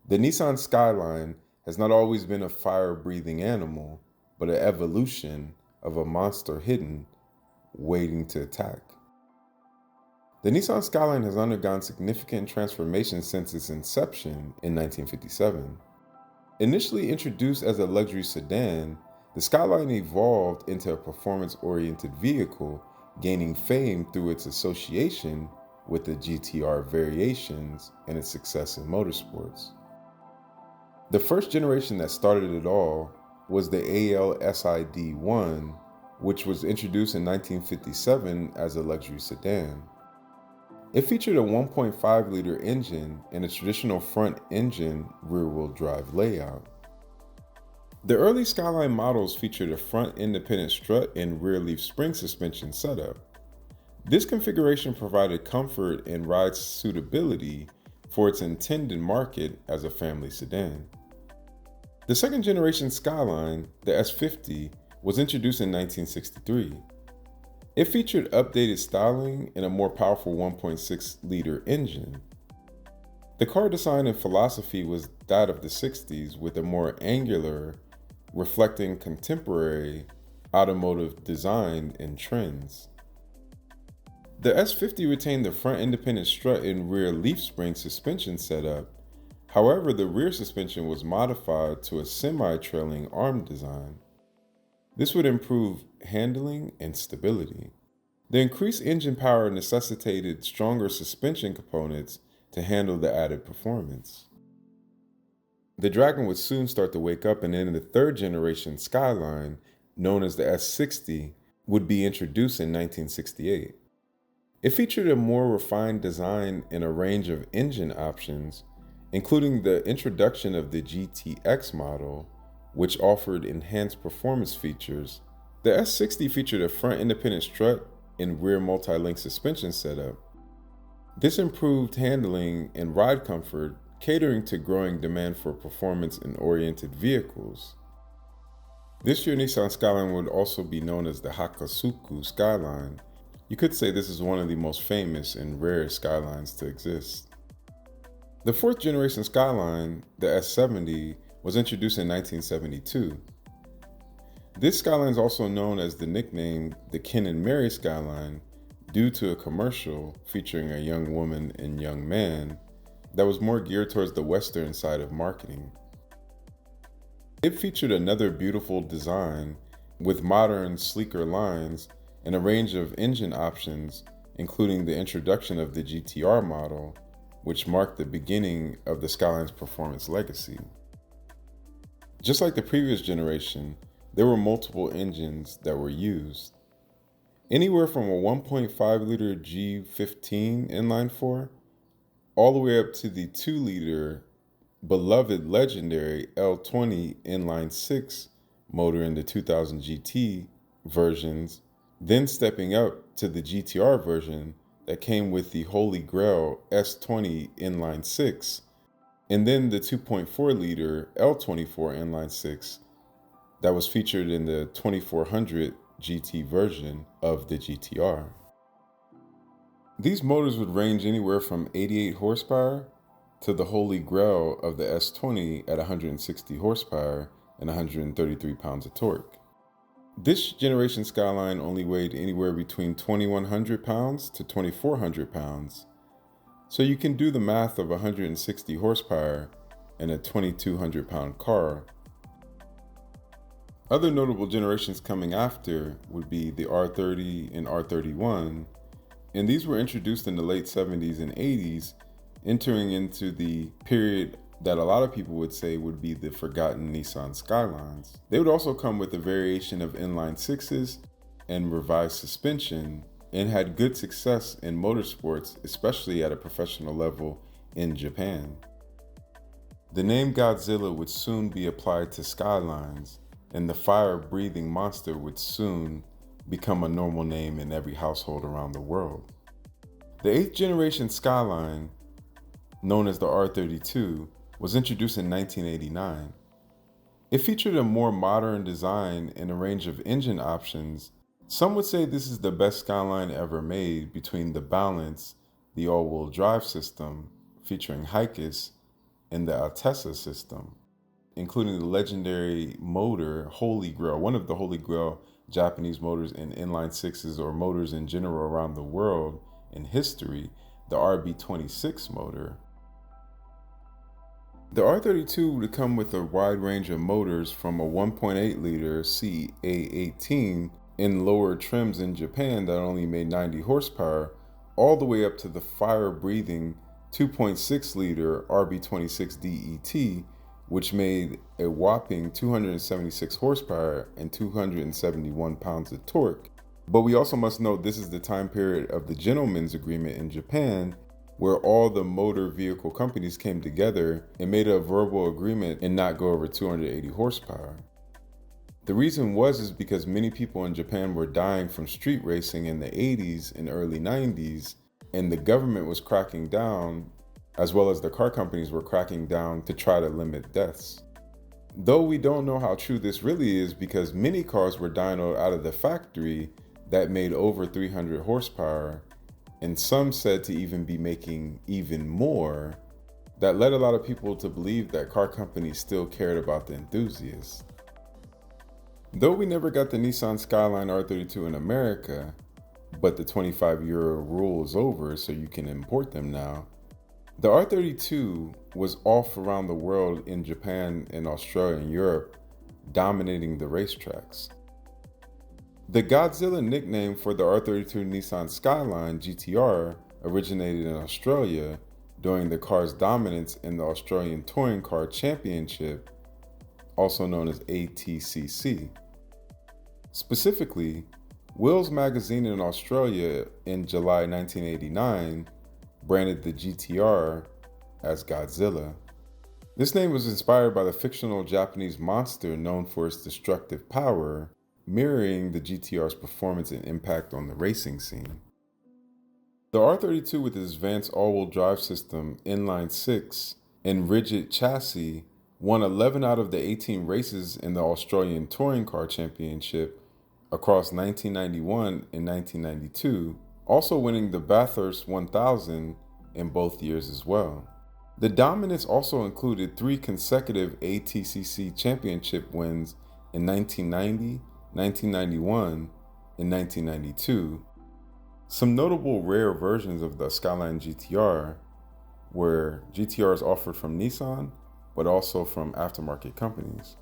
The Nissan Skyline has not always been a fire-breathing animal, but an evolution of a monster hidden, waiting to attack. The Nissan Skyline has undergone significant transformation since its inception in 1957. Initially introduced as a luxury sedan, the Skyline evolved into a performance-oriented vehicle, gaining fame through its association with the GT-R variations and its success in motorsports. The first generation that started it all was the ALSID-1, which was introduced in 1957 as a luxury sedan. It featured a 1.5-liter engine and a traditional front-engine rear-wheel drive layout. The early Skyline models featured a front independent strut and rear leaf spring suspension setup. This configuration provided comfort and ride suitability for its intended market as a family sedan. The second generation Skyline, the S50, was introduced in 1963. It featured updated styling and a more powerful 1.6-liter engine. The car design and philosophy was that of the 60s, with a more angular, reflecting contemporary automotive design and trends. The S50 retained the front independent strut and rear leaf spring suspension setup. However, the rear suspension was modified to a semi-trailing arm design. This would improve handling and stability. The increased engine power necessitated stronger suspension components to handle the added performance. The Dragon would soon start to wake up, and then the third generation Skyline, known as the S60, would be introduced in 1968. It featured a more refined design and a range of engine options, including the introduction of the GTX model, which offered enhanced performance features. The S60 featured a front independent strut and rear multi-link suspension setup. This improved handling and ride comfort, catering to growing demand for performance and oriented vehicles. This year, Nissan Skyline would also be known as the Hakosuka Skyline. You could say this is one of the most famous and rare Skylines to exist. The fourth generation Skyline, the S70, was introduced in 1972. This Skyline is also known as the nickname the Kenmeri Skyline due to a commercial featuring a young woman and young man that was more geared towards the Western side of marketing. It featured another beautiful design with modern, sleeker lines and a range of engine options, including the introduction of the GT-R model, which marked the beginning of the Skyline's performance legacy. Just like the previous generation, there were multiple engines that were used. Anywhere from a 1.5-liter G15 inline-4 all the way up to the 2-liter beloved legendary L20 inline-6 motor in the 2000 GT versions, then stepping up to the GT-R version that came with the Holy Grail S20 inline-6, and then the 2.4-liter L24 inline-6 that was featured in the 2400 GT version of the GT-R. These motors would range anywhere from 88 horsepower to the Holy Grail of the S20 at 160 horsepower and 133 pounds of torque. This generation Skyline only weighed anywhere between 2,100 pounds to 2,400 pounds, so you can do the math of 160 horsepower and a 2,200 pound car. Other notable generations coming after would be the R30 and R31, and these were introduced in the late 70s and 80s, entering into the period that a lot of people would say would be the forgotten Nissan Skylines. They would also come with a variation of inline sixes and revised suspension, and had good success in motorsports, especially at a professional level in Japan. The name Godzilla would soon be applied to Skylines, and the fire-breathing monster would soon become a normal name in every household around the world. The 8th generation Skyline, known as the R32, was introduced in 1989. It featured a more modern design and a range of engine options. Some would say this is the best Skyline ever made between the balance, the all-wheel drive system featuring Hakosuka, and the Altessa system, including the legendary motor Holy Grail, one of the Holy Grail Japanese motors in inline sixes or motors in general around the world in history, the RB26 motor. The R32 would come with a wide range of motors from a 1.8 liter CA18 in lower trims in Japan that only made 90 horsepower, all the way up to the fire-breathing 2.6 liter RB26 DET, which made a whopping 276 horsepower and 271 pounds of torque. But we also must note this is the time period of the Gentleman's Agreement in Japan, where all the motor vehicle companies came together and made a verbal agreement and not go over 280 horsepower. The reason is because many people in Japan were dying from street racing in the 80s and early 90s, and the government was cracking down, as well as the car companies were cracking down to try to limit deaths. Though we don't know how true this really is, because many cars were dynoed out of the factory that made over 300 horsepower, and some said to even be making even more, that led a lot of people to believe that car companies still cared about the enthusiasts. Though we never got the Nissan Skyline R32 in America, but the 25-euro rule is over so you can import them now, the R32 was off around the world in Japan and Australia and Europe, dominating the racetracks. The Godzilla nickname for the R32 Nissan Skyline GT-R originated in Australia during the car's dominance in the Australian Touring Car Championship, also known as ATCC. Specifically, Wheels magazine in Australia in July 1989 branded the GT-R as Godzilla. This name was inspired by the fictional Japanese monster known for its destructive power, mirroring the GT-R's performance and impact on the racing scene. The R32 with its advanced all-wheel drive system, inline six, and rigid chassis won 11 out of the 18 races in the Australian Touring Car Championship across 1991 and 1992, also winning the Bathurst 1000 in both years as well. The dominance also included 3 consecutive ATCC championship wins in 1990, 1991, and 1992. Some notable rare versions of the Skyline GT-R were GT-Rs offered from Nissan, but also from aftermarket companies.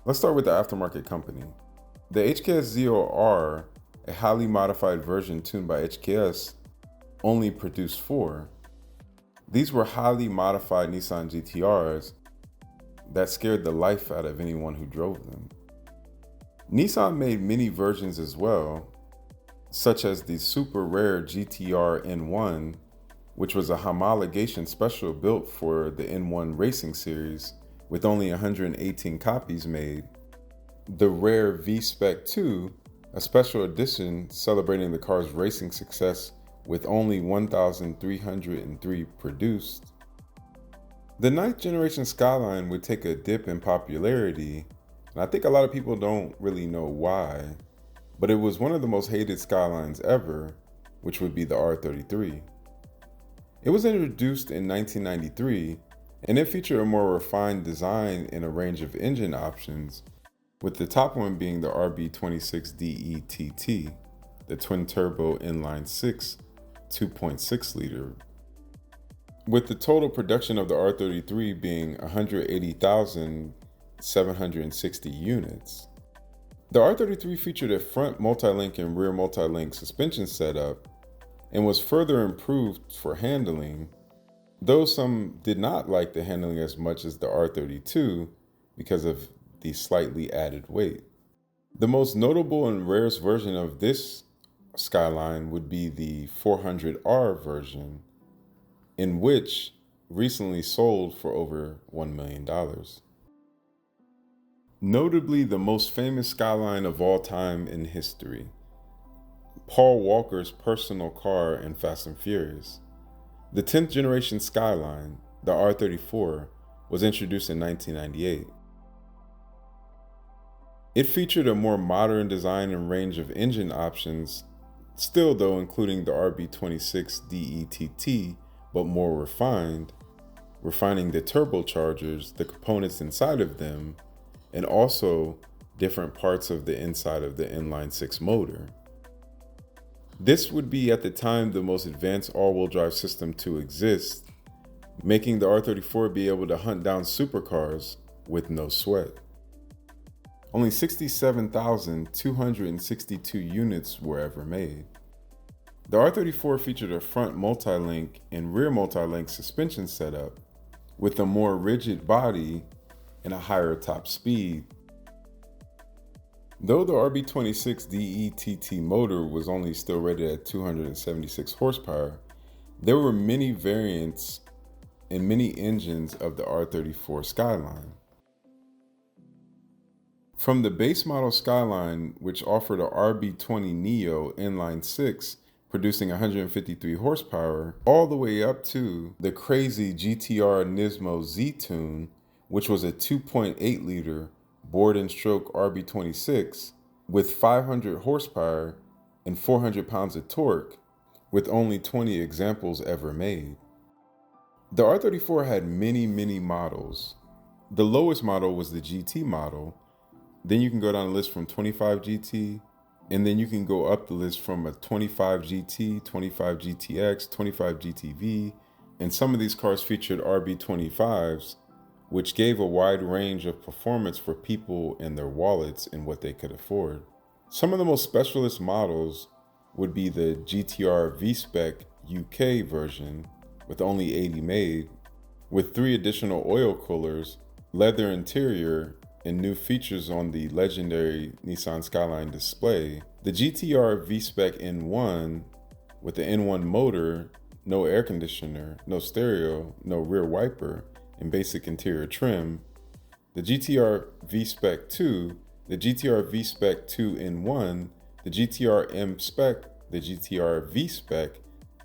Let's start with the aftermarket company. The HKS Z0R, a highly modified version tuned by HKS, only produced 4. These were highly modified Nissan GT-Rs that scared the life out of anyone who drove them. Nissan made many versions as well, such as the super rare GT-R N1, which was a homologation special built for the N1 racing series with only 118 copies made. The rare V-Spec 2, a special edition celebrating the car's racing success with only 1,303 produced. The 9th generation Skyline would take a dip in popularity, and I think a lot of people don't really know why, but it was one of the most hated Skylines ever, which would be the R33. It was introduced in 1993, and it featured a more refined design and a range of engine options, with the top one being the RB26 DETT, the twin-turbo inline-six 2.6 liter, with the total production of the R33 being 180,760 units. The R33 featured a front multi-link and rear multi-link suspension setup and was further improved for handling, though some did not like the handling as much as the R32 because of the slightly added weight. The most notable and rarest version of this Skyline would be the 400R version, in which recently sold for over $1 million. Notably, the most famous Skyline of all time in history, Paul Walker's personal car in Fast and Furious. The 10th generation Skyline, the R34, was introduced in 1998. It featured a more modern design and range of engine options, still though including the RB26 DETT, but more refined, refining the turbochargers, the components inside of them, and also different parts of the inside of the inline-six motor. This would be at the time the most advanced all-wheel drive system to exist, making the R34 be able to hunt down supercars with no sweat. Only 67,262 units were ever made. The R34 featured a front multi-link and rear multi-link suspension setup with a more rigid body and a higher top speed. Though the RB26 DETT motor was only still rated at 276 horsepower, there were many variants and many engines of the R34 Skyline. From the base model Skyline, which offered a RB20 Neo inline 6 producing 153 horsepower, all the way up to the crazy GTR Nismo Z-Tune, which was a 2.8 liter board and stroke RB26 with 500 horsepower and 400 pounds of torque, with only 20 examples ever made. The R34 had many models. The lowest model was the GT model. Then you can go down the list from 25 GT, and then you can go up the list from a 25 GT, 25 GTX, 25 GTV, and some of these cars featured RB25s, which gave a wide range of performance for people and their wallets and what they could afford. Some of the most specialist models would be the GTR V-Spec UK version, with only 80 made, with 3 additional oil coolers, leather interior, and new features on the legendary Nissan Skyline display. The GTR V-Spec N1 with the N1 motor, no air conditioner, no stereo, no rear wiper, and basic interior trim. The GTR V-Spec 2, the GTR V-Spec 2 N1, the GTR M-Spec, the GTR V-Spec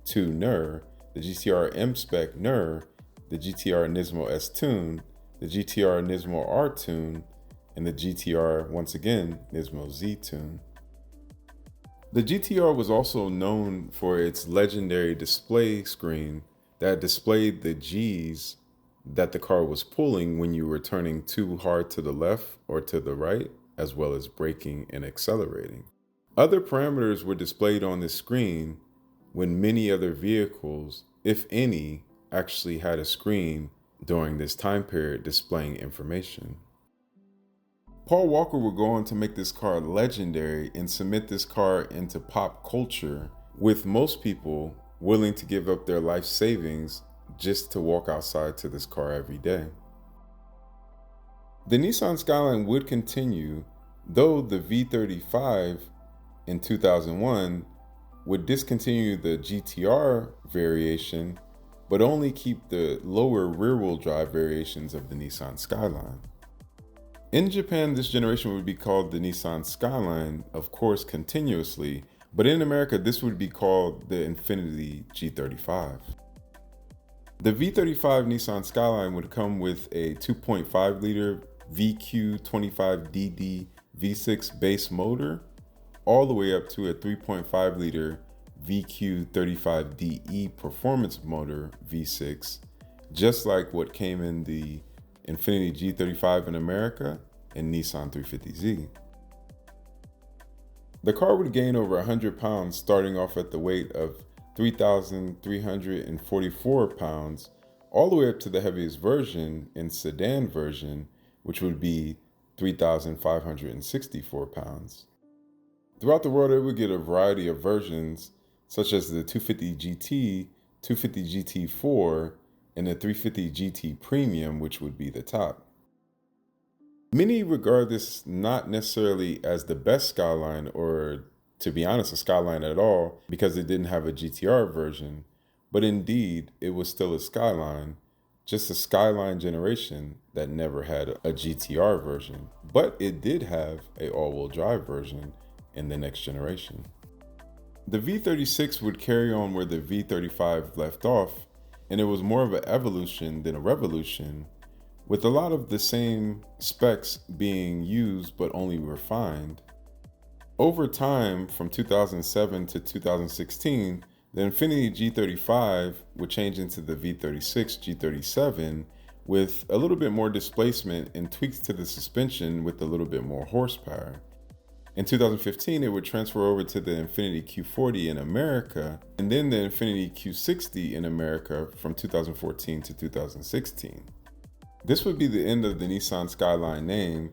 2 NER, the GTR M-Spec NER, the GTR Nismo S-Tune, the GTR Nismo R-Tune, and the GTR, once again, Nismo Z-Tune. The GTR was also known for its legendary display screen that displayed the G's that the car was pulling when you were turning too hard to the left or to the right, as well as braking and accelerating. Other parameters were displayed on this screen when many other vehicles, if any, actually had a screen during this time period displaying information. Paul Walker would go on to make this car legendary and cement this car into pop culture, with most people willing to give up their life savings just to walk outside to this car every day. The Nissan Skyline would continue, though the V35 in 2001 would discontinue the GTR variation, but only keep the lower rear-wheel drive variations of the Nissan Skyline. In Japan, this generation would be called the Nissan Skyline, of course, continuously, but in America, this would be called the Infiniti G35. The V35 Nissan Skyline would come with a 2.5 liter VQ25DD V6 base motor, all the way up to a 3.5 liter VQ35DE performance motor V6, just like what came in the Infiniti G35 in America and Nissan 350Z. The car would gain over 100 pounds, starting off at the weight of 3,344 pounds, all the way up to the heaviest version and sedan version, which would be 3,564 pounds. Throughout the world, it would get a variety of versions, such as the 250 GT, 250 GT4, and the 350 GT Premium, which would be the top. Many regard this not necessarily as the best Skyline, or to be honest, a Skyline at all, because it didn't have a GTR version, but indeed, it was still a Skyline, just a Skyline generation that never had a GTR version, but it did have an all-wheel drive version in the next generation. The V36 would carry on where the V35 left off, and it was more of an evolution than a revolution, with a lot of the same specs being used but only refined. Over time, from 2007 to 2016, The Infiniti G35 would change into the V36 G37 with a little bit more displacement and tweaks to the suspension with a little bit more horsepower. In 2015, it would transfer over to the Infiniti Q40 in America, and then the Infiniti Q60 in America from 2014 to 2016. This would be the end of the Nissan Skyline name,